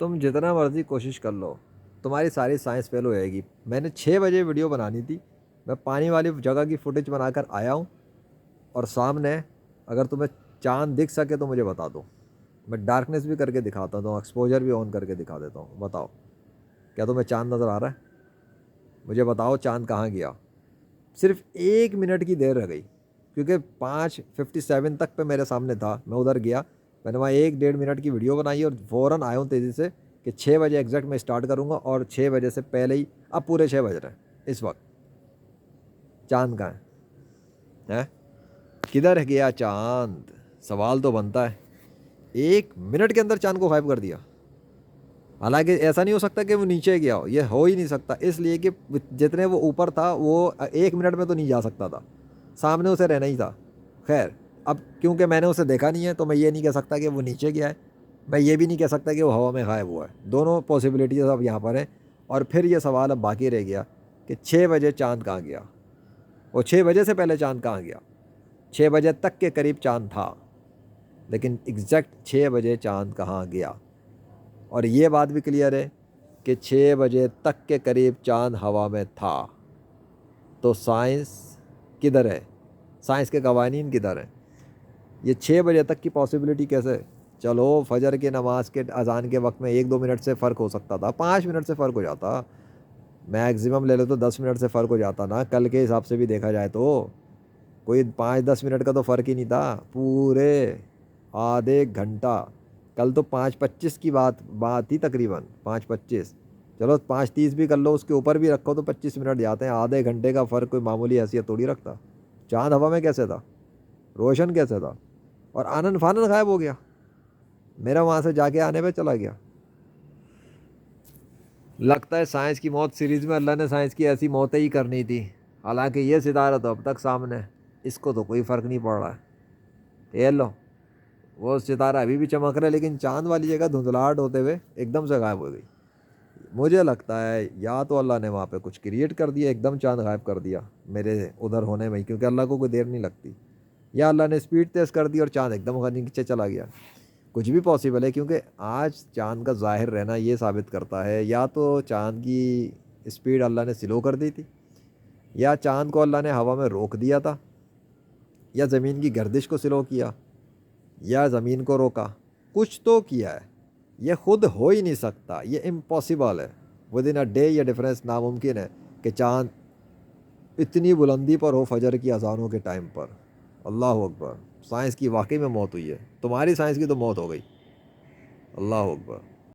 تم جتنا مرضی کوشش کر لو، تمہاری ساری سائنس فیل ہو جائے گی۔ میں نے 6 بجے ویڈیو بنانی تھی، میں پانی والی جگہ کی فوٹیج بنا کر آیا ہوں، اور سامنے اگر تمہیں چاند دکھ سکے تو مجھے بتا دو، میں ڈارکنیس بھی کر کے دکھاتا ہوں، ایکسپوجر بھی آن کر کے دکھا دیتا ہوں، بتاؤ کیا تمہیں چاند نظر آ رہا ہے؟ مجھے بتاؤ چاند کہاں گیا؟ صرف 1 منٹ کی دیر رہ گئی، کیونکہ 5:57 تک پہ میرے سامنے تھا، میں ادھر گیا، میں نے وہاں 1 ڈیڑھ منٹ کی ویڈیو بنائی اور فوراً آیا ہوں تیزی سے کہ 6 بجے ایگزیکٹ میں اسٹارٹ کروں گا، اور 6 بجے سے پہلے ہی اب پورے 6 بج رہے ہیں اس وقت۔ چاند کہاں ہے؟ کدھر گیا چاند؟ سوال تو بنتا ہے، 1 منٹ کے اندر چاند کو غائب کر دیا۔ حالانکہ ایسا نہیں ہو سکتا کہ وہ نیچے گیا ہو، یہ ہو ہی نہیں سکتا، اس لیے کہ جتنے وہ اوپر تھا وہ 1 منٹ میں تو نہیں جا سکتا تھا، سامنے اسے رہنا ہی تھا۔ خیر، اب کیونکہ میں نے اسے دیکھا نہیں ہے تو میں یہ نہیں کہہ سکتا کہ وہ نیچے گیا ہے، میں یہ بھی نہیں کہہ سکتا کہ وہ ہوا میں غائب ہوا ہے، دونوں پاسبلٹیز اب یہاں پر ہیں۔ اور پھر یہ سوال اب باقی رہ گیا کہ 6 بجے چاند کہاں گیا، اور 6 بجے سے پہلے چاند کہاں گیا؟ 6 بجے تک کے قریب چاند تھا، لیکن ایگزیکٹ 6 بجے چاند کہاں گیا؟ اور یہ بات بھی کلیئر ہے کہ 6 بجے تک کے قریب چاند ہوا میں تھا، تو سائنس کدھر ہے؟ سائنس کے قوانین کدھر ہیں؟ یہ 6 بجے تک کی پاسبلٹی کیسے؟ چلو فجر کی نماز کے اذان کے وقت میں 1 2 منٹ سے فرق ہو سکتا تھا، 5 منٹ سے فرق ہو جاتا، میکزیمم لے لو تو 10 منٹ سے فرق ہو جاتا نا، کل کے حساب سے بھی دیکھا جائے تو کوئی 5 10 منٹ کا تو فرق ہی نہیں تھا، پورے آدھے گھنٹہ۔ کل تو 5:25 کی بات تھی، تقریباً 5:25، چلو 5:30 بھی کر لو، اس کے اوپر بھی رکھو تو 25 منٹ جاتے ہیں، آدھے گھنٹے کا فرق کوئی معمولی حیثیت تھوڑی رکھتا۔ چاند ہوا میں کیسے تھا؟ روشن کیسے تھا؟ اور آنن فانن غائب ہو گیا، میرا وہاں سے جا کے آنے پہ چلا گیا۔ لگتا ہے سائنس کی موت سیریز میں اللہ نے سائنس کی ایسی موتیں ہی کرنی تھی، حالانکہ یہ ستارہ تو اب تک سامنے ہے، اس کو تو کوئی فرق نہیں پڑ رہا ہے۔ یہ لو، وہ ستارہ ابھی بھی چمک رہا ہے، لیکن چاند والی جگہ دھندلاہٹ ہوتے ہوئے ایک دم سے غائب ہو گئی۔ مجھے لگتا ہے یا تو اللہ نے وہاں پہ کچھ کریٹ کر دیا، ایک دم چاند غائب کر دیا میرے ادھر ہونے میں ہی، کیونکہ اللہ کو کوئی دیر نہیں لگتی، یا اللہ نے اسپیڈ تیز کر دی اور چاند ایک دم نیچے چلا گیا۔ کچھ بھی پاسبل ہے، کیونکہ آج چاند کا ظاہر رہنا یہ ثابت کرتا ہے یا تو چاند کی اسپیڈ اللہ نے سلو کر دی تھی، یا چاند کو اللہ نے ہوا میں روک دیا تھا، یا زمین کی گردش کو سلو کیا، یا زمین کو روکا، کچھ تو کیا ہے۔ یہ خود ہو ہی نہیں سکتا، یہ امپاسبل ہے، ود ان اے ڈے یہ ڈفرینس ناممکن ہے کہ چاند اتنی بلندی پر ہو فجر کی اذانوں کے ٹائم پر۔ اللہ اکبر، سائنس کی واقعی میں موت ہوئی ہے، تمہاری سائنس کی تو موت ہو گئی۔ اللہ اکبر۔